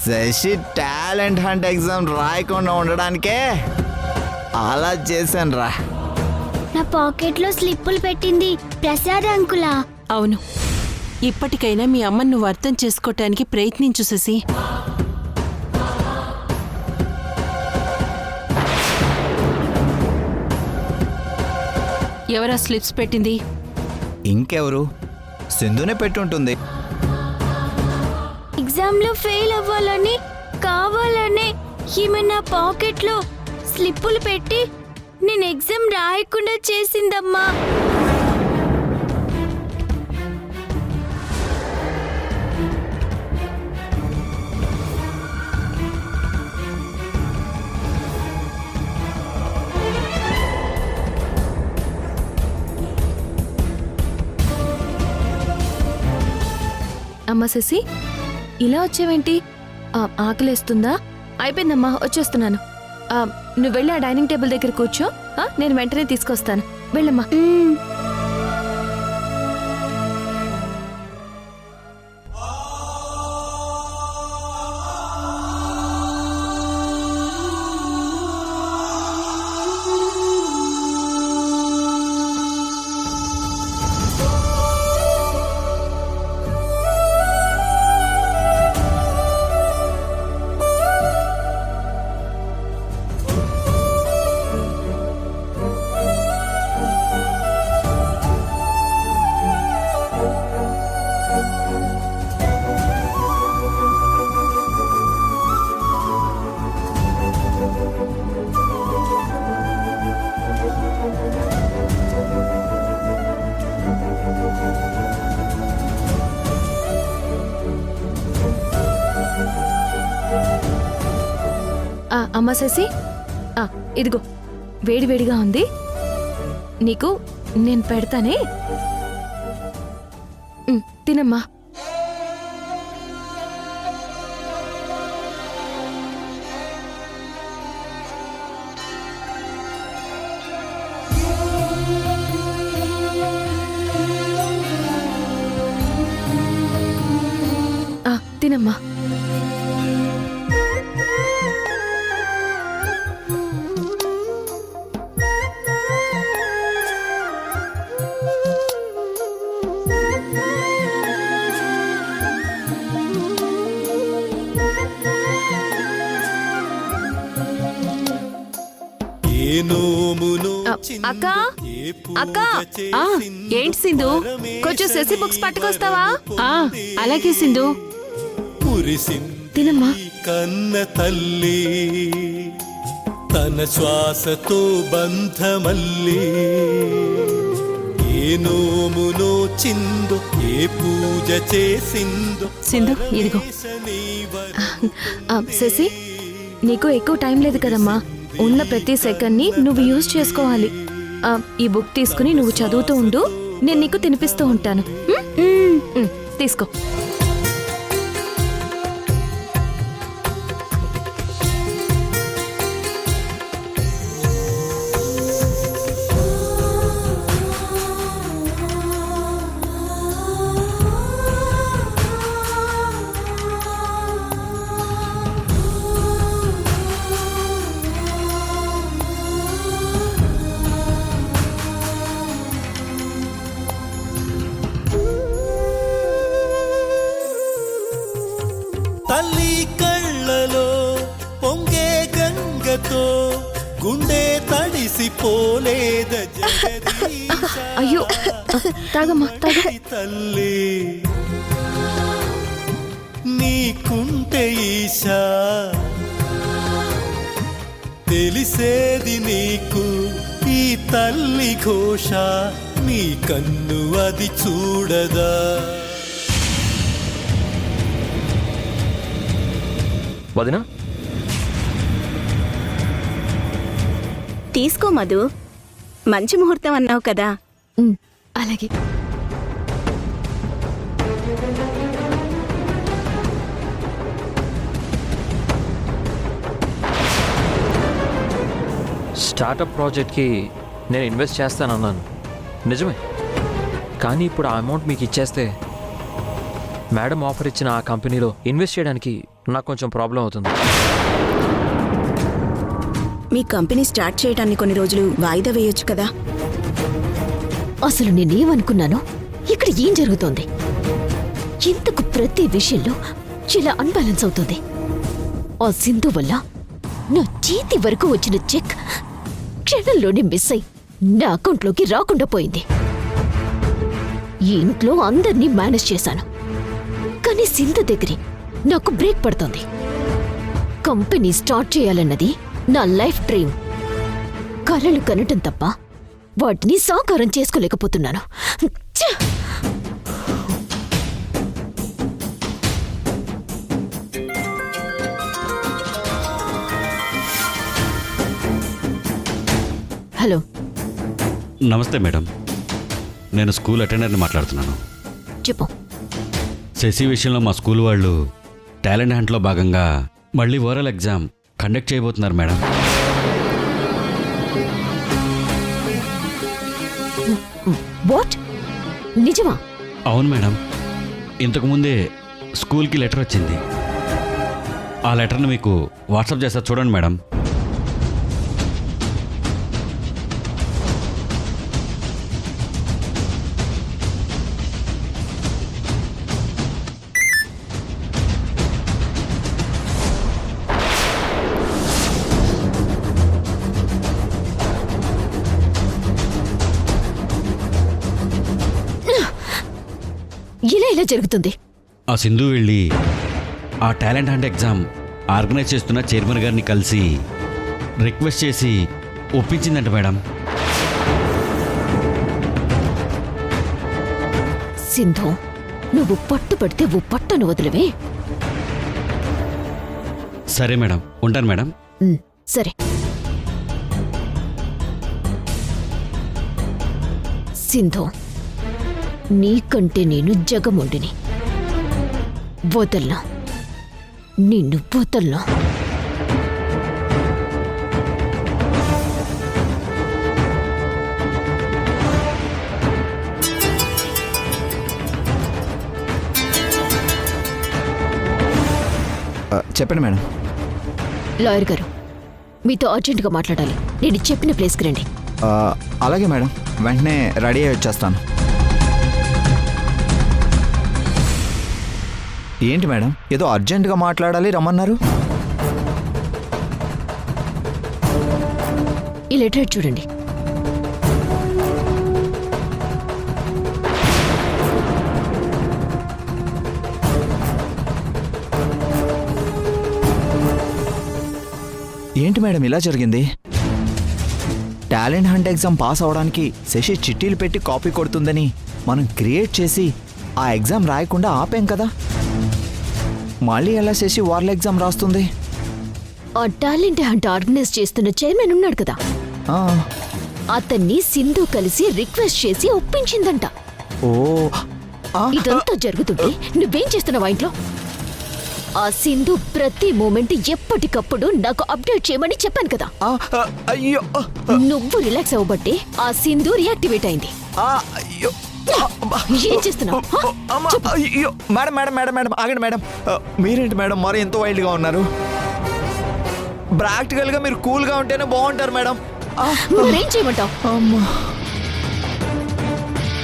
Shashi talent hunt exam రాయకుండా ఉండడానికే అలా చేశాను రా. నా పాకెట్లో స్లిప్పులు పెట్టింది ప్రసాద్ అంకులా? అవును, ఇప్పటికైనా మీ అమ్మను నువ్వు అర్థం చేసుకోవటానికి ప్రయత్నించు శశి. ఎవరా స్లిప్స్ పెట్టింది? ఇంకెవరు? సింధునే పెట్టుంటుంది. ఎగ్జామ్లో ఫెయిల్ అవ్వాలని కావాలనే ఈమె నా పాకెట్లో స్లిప్పులు పెట్టి నేను ఎగ్జామ్ రాయకుండా చేసిందమ్మా. అమ్మా శశి, ఇలా వచ్చేవేంటి? ఆకలేస్తుందా? అయిపోయిందమ్మా, వచ్చేస్తున్నాను. నువ్వు వెళ్ళి ఆ డైనింగ్ టేబుల్ దగ్గర కూర్చో, నేను వెంటనే తీసుకొస్తాను. వెళ్ళమ్మా. అమ్మా శశి, ఇదిగో వేడివేడిగా ఉంది, నీకు నేను పెడతానే, తినమ్మా. తినమ్మా. అక్క, అక్క, ఏంటి సింధు? కొంచెం శశి బుక్స్ పట్టుకొస్తావా? అలాగే సింధు. తినమ్మా. కన్న తల్లి తన శ్వాసతో బంధమల్లి, ఏ నోమునో చిందో, ఏ పూజ చేసిందో. సింధు, ఇదిగో. శశి, నీకు ఎక్కువ టైం లేదు కదమ్మా, ఉన్న ప్రతి సెకండ్ని నువ్వు యూజ్ చేసుకోవాలి. ఈ బుక్ తీసుకుని నువ్వు చదువుతూ ఉండు, నేను నీకు తినిపిస్తూ ఉంటాను. తీసుకో. తల్లి కళ్ళలో పొంగే గంగతో గుండె తడిసిపోలేద జగదీశ. అయ్యో, తాగమ్మా, తాగు. తల్లి నీకుంటే ఈశా, తెలిసేది నీకు ఈ తల్లి ఘోష, నీ కన్ను అది చూడదా? వదినా, తీసుకో మధు, మంచి ముహూర్తం అన్నావు కదా. అలాగే. స్టార్టప్ ప్రాజెక్ట్కి నేను ఇన్వెస్ట్ చేస్తానన్నాను, నిజమే. కానీ ఇప్పుడు ఆ అమౌంట్ మీకు ఇచ్చేస్తే మేడం ఆఫర్ ఇచ్చిన ఆ కంపెనీలో ఇన్వెస్ట్ చేయడానికి నాకు కొంచెం ప్రాబ్లం అవుతుంది. మీ కంపెనీ స్టార్ట్ చేయడాన్ని కొన్ని రోజులు వాయిదా వేయొచ్చు కదా. అసలు నేనేమనుకున్నాను, ఇక్కడ ఏం జరుగుతోంది? ఇంతకు ప్రతి విషయంలో ఇలా అన్బ్యాలెన్స్ అవుతుంది. ఆ సింధు వల్ల నా చేతి వరకు వచ్చిన చెక్ క్షణంలోనే మిస్ అయి నా అకౌంట్లోకి రాకుండా పోయింది. ఈ ఇంట్లో అందర్నీ మేనేజ్ చేశాను, కానీ సింధు దగ్గరే నాకు బ్రేక్ పడుతోంది. కంపెనీ స్టార్ట్ చేయాలన్నది నా లైఫ్ డ్రీమ్. కలలు కనటం తప్ప వాటిని సాకారం చేసుకోలేకపోతున్నాను. ఛ! హలో, నమస్తే మేడం, నేను స్కూల్ అటెండర్ని మాట్లాడుతున్నాను. చెప్పు. శశి విషయంలో మా స్కూల్ వాళ్ళు టాలెంట్ హంట్లో భాగంగా మళ్ళీ ఓరల్ ఎగ్జామ్ కండక్ట్ చేయబోతున్నారు మేడం. వాట్? నిజమా? అవును మేడం, ఇంతకుముందే స్కూల్కి లెటర్ వచ్చింది. ఆ లెటర్ని మీకు వాట్సాప్ చేస్తా, చూడండి మేడం. ఇలా జరుగుతుంది. ఆ సింధు వెళ్ళి ఆ టాలెంట్ హంట్ ఎగ్జామ్ ఆర్గనైజ్ చేస్తున్న చైర్మన్ గారిని కలిసి రిక్వెస్ట్ చేసి ఒప్పించిందంట మేడం. సింధు, నువ్వు పట్టుపడితే ఓ పట్టను వదిలివే. సరే మేడం, ఉంటాను మేడం. సరే. సింధు, నీకంటే నేను జగముండిని. వదల్నా, నిన్ను వదల్నా. చెప్పండి మేడం. లాయర్ గారు, మీతో అర్జెంటుగా మాట్లాడాలి. నేను చెప్పిన ప్లేస్కి రండి. అలాగే మేడం, వెంటనే రెడీ అయ్యి వచ్చేస్తాను. ఏంటి మేడం, ఏదో అర్జెంటుగా మాట్లాడాలి రమ్మన్నారు? ఈ లెటర్ చూడండి. ఏంటి మేడం ఇలా జరిగింది? టాలెంట్ హంట్ ఎగ్జామ్ పాస్ అవడానికి శశి చిట్టీలు పెట్టి కాపీ కొడుతుందని మనం క్రియేట్ చేసి ఆ ఎగ్జామ్ రాయకుండా ఆపాం కదా. మళ్ళీ ఎలా శశి వార్ల ఎగ్జామ్ రాస్తుంది? ఆ టాలెంట్ హంట్ ఆర్గనైజ్ చేస్తున్న చైర్మన్ ఉన్నాడు కదా, అతన్ని సింధు కలిసి రిక్వెస్ట్ చేసి ఒప్పించిందంట. ఓ, ఇదంతా జరుగుతుంటే నువ్వేం చేస్తున్నావా ఇంట్లో? ఆ సింధు ప్రతి మూమెంట్ ఎప్పటికప్పుడు నాకు అప్డేట్ చేయమని చెప్పాను కదా. అయ్యో, నువ్వు రిలాక్స్ అవ్వబట్టే ఆ సింధు రియాక్టివేట్ అయింది. అయ్యో, ఏం చేస్తున్నావు? అయ్యో మేడం మేడం మేడం మేడం ఆగండి మేడం. మీరేంటి మేడం మరి ఎంతో వైల్డ్గా ఉన్నారు? ప్రాక్టికల్గా మీరు కూల్గా ఉంటేనే బాగుంటారు మేడం. మరేం చేయమంటావు? అమ్మా.